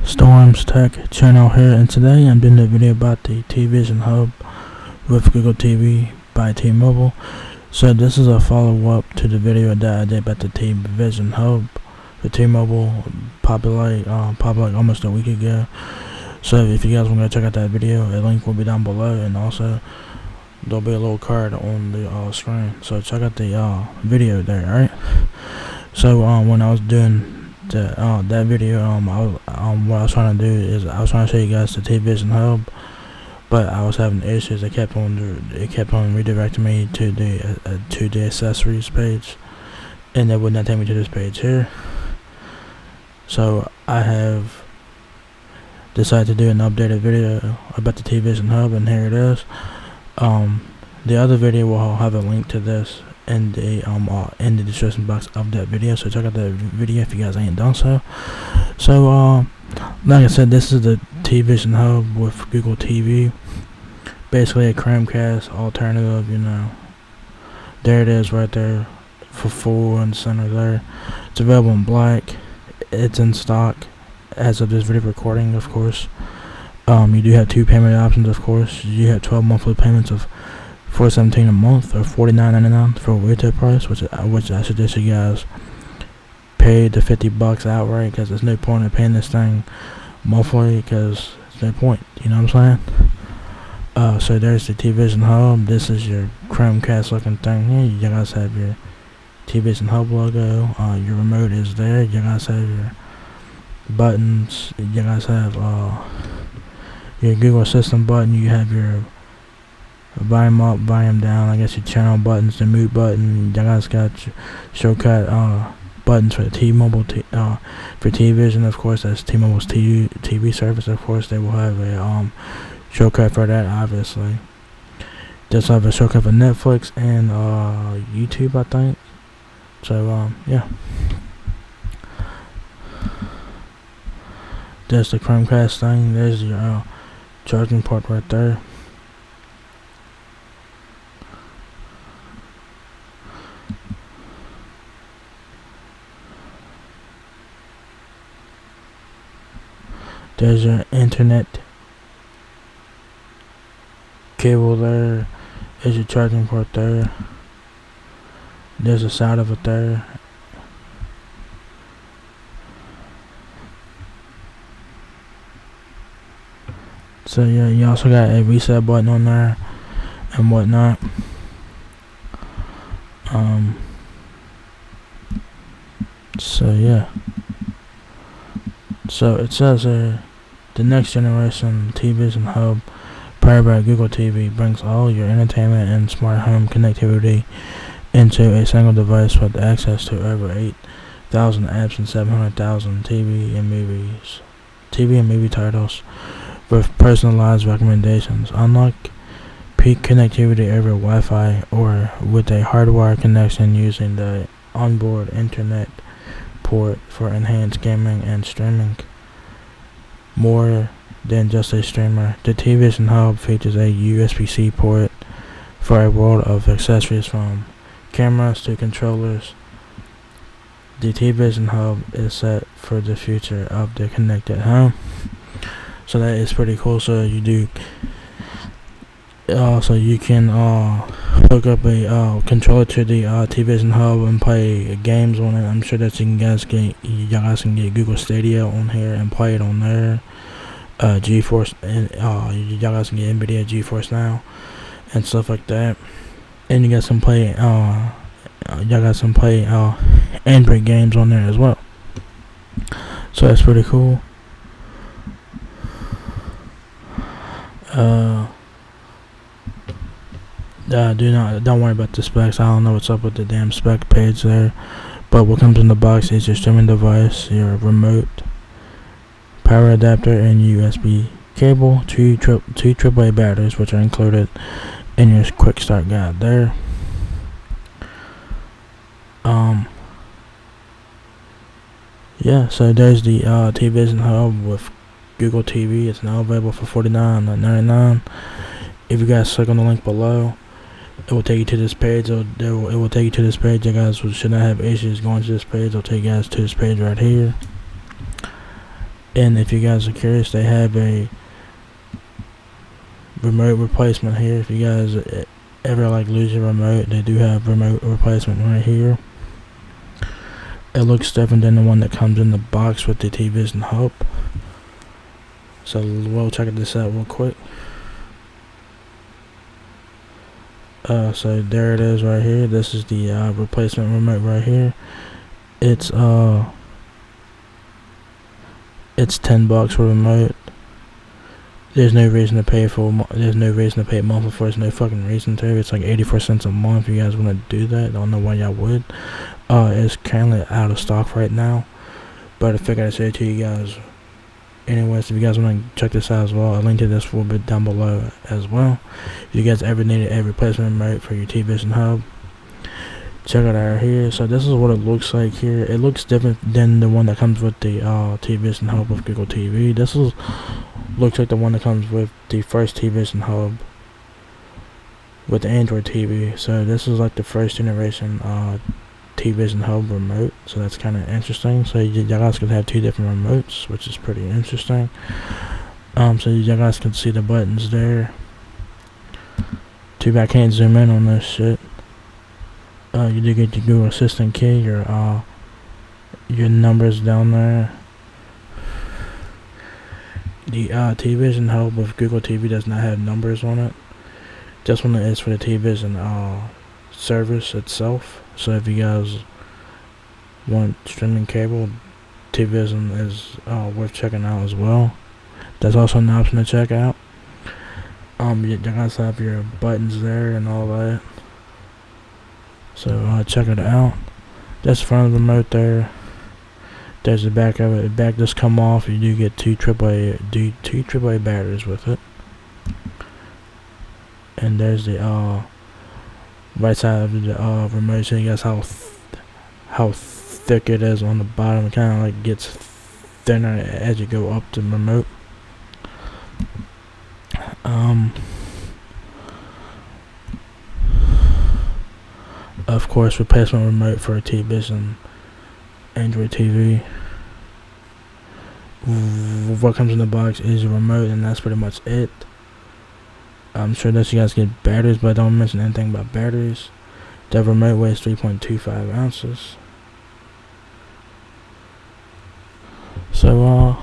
Storms Tech channel here, and today I'm doing a video about the TVision HUB with Google TV by T-Mobile. So this is a follow-up to the video that I did about the TVision HUB. The T-Mobile popped like almost a week ago. So if you guys want to check out that video, a link will be down below, and also there'll be a little card on the screen. So check out the video there, alright? So when I was doing that video, what I was trying to do is I was trying to show you guys the TVision HUB, but I was having issues. It kept on redirecting me to the accessories page, and it would not take me to this page here. So I have decided to do an updated video about the TVision HUB, and here it is. The other video will have a link to this in the description box of that video, so check out that video if you guys ain't done so. So like I said, this is the TVision HUB with Google TV, basically a Chromecast alternative. You know, there it is right there for full in the center there. It's available in black. It's in stock as of this video recording, of course. You do have two payment options, of course. You have 12 monthly payments of $4.17 a month, or $49.99 for a retail price, which I suggest you guys pay the $50 outright, because there's no point in paying this thing monthly, because there's no point. You know what I'm saying? So there's the TVision HUB. This is your Chromecast looking thing here. You guys have your TVision HUB logo. Your remote is there. You guys have your buttons. You guys have your Google Assistant button. You have your volume up, volume down, I guess your channel buttons, the mute button. You guys got your shortcut buttons for the T-Mobile for TVision, of course. That's T-Mobile's TV service. Of course, they will have a shortcut for that, obviously. Just have a shortcut for Netflix and YouTube, I think. So yeah, there's the Chromecast thing. There's your charging port right there. There's your internet cable there. There's your charging port there. There's the side of it there. So yeah, you also got a reset button on there and whatnot. So yeah. So it says the next generation TVision HUB, powered by Google TV, brings all your entertainment and smart home connectivity into a single device with access to over 8,000 apps and 700,000 TV and movie titles, with personalized recommendations. Unlock peak connectivity over Wi-Fi or with a hardwired connection using the onboard internet port for enhanced gaming and streaming. More than just a streamer, the TVision HUB features a USB-C port for a world of accessories, from cameras to controllers. The TVision HUB is set for the future of the connected home. So that is pretty cool. So you do so you can hook up a controller to the TVision HUB and play games on it. I'm sure that you guys can get Google Stadia on here and play it on there. GeForce, and you guys can get NVIDIA GeForce now and stuff like that. And you guys can play Android games on there as well. So that's pretty cool. Don't worry about the specs. I don't know what's up with the damn spec page there. But what comes in the box is your streaming device, your remote, power adapter, and USB cable, two AAA batteries, which are included in your quick start guide there. Yeah, so there's the TVision HUB with Google TV. It's now available for $49.99. If you guys click on the link below, it will take you to this page. It will take you to this page. You guys should not have issues going to this page. It'll take you guys to this page right here. And if you guys are curious, they have a remote replacement here. If you guys ever like lose your remote, they do have remote replacement right here. It looks different than the one that comes in the box with the TVision HUB. So we'll check this out real quick. So there it is right here. This is the replacement remote right here. It's $10 for a remote. There's no reason to pay for. There's no reason to pay monthly for. There's no fucking reason to. It's like 84 cents a month. If you guys want to do that, I don't know why y'all would. It's currently out of stock right now, but I figured I'd say it to you guys. Anyways, if you guys want to check this out as well, a link to this will be down below as well. If you guys ever needed a replacement remote for your TVision HUB, check it out here. So this is what it looks like here. It looks different than the one that comes with the TVision HUB with Google TV. This looks like the one that comes with the first TVision HUB with the Android TV. So this is like the first generation TVision HUB remote, so that's kind of interesting. So you guys can have two different remotes, which is pretty interesting. So you guys can see the buttons there. Too bad I can't zoom in on this shit. You do get your Google Assistant key, your numbers down there. The TVision HUB with Google TV does not have numbers on it. This one is for the TVision service itself. So if you guys want streaming cable, TVision is worth checking out as well. There's also an option to check out. You guys have your buttons there and all that. So check it out. That's the front of the remote there. There's the back of it. The back does come off. You do get two AAA batteries with it. And there's the right side of the remote. So you guys how thick it is on the bottom. It kind of like gets thinner as you go up the remote. Of course, replacement remote for a TVision Android TV. What comes in the box is a remote, and that's pretty much it. I'm sure that you guys get batteries, but I don't mention anything about batteries. The remote weighs 3.25 ounces. So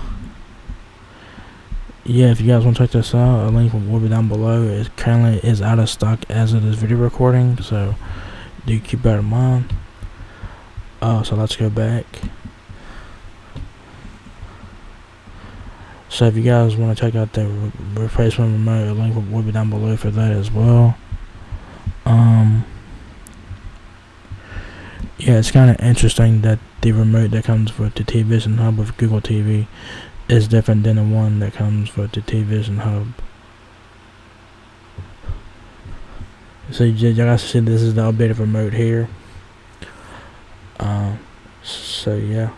yeah, if you guys want to check this out, a link will be down below. It currently is out of stock as of this video recording, so do keep that in mind. So let's go back. So if you guys want to check out the replacement remote, a link will be down below for that as well. Yeah, it's kind of interesting that the remote that comes with the TVision HUB with Google TV is different than the one that comes with the TVision HUB. So you guys see this is the updated remote here. So yeah.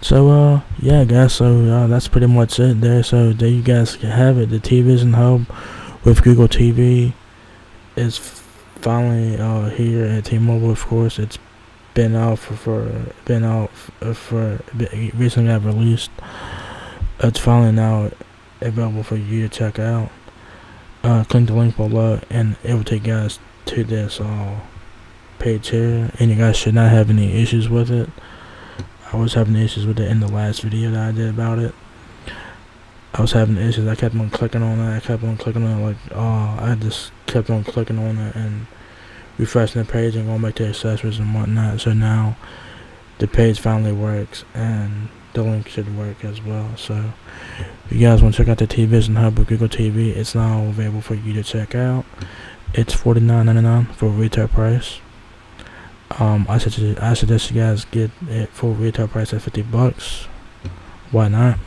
So yeah guys, so that's pretty much it there. So there you guys can have it. The TVision HUB with Google TV is finally here at T-Mobile. Of course, it's been out for recently got released. It's finally now available for you to check out. Click the link below and it will take you guys to this page here, and you guys should not have any issues with it. I was having issues with it in the last video that I did about it. I was having issues. I kept on clicking on it. I just kept on clicking on it and refreshing the page and going back to accessories and whatnot. So now the page finally works and the link should work as well. So if you guys want to check out the TVision HUB with Google TV, it's now available for you to check out. It's $49.99 for retail price. I suggest you guys get it full retail price at $50. Why not?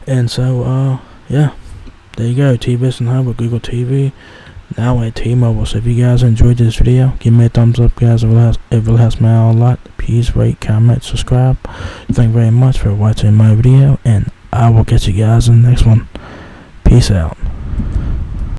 And so yeah, there you go, TVision HUB with Google TV now at T-Mobile. So if you guys enjoyed this video, give me a thumbs up, guys. It really helps me out a lot. Please rate, comment, subscribe. Thank you very much for watching my video, and I will catch you guys in the next one. Peace out.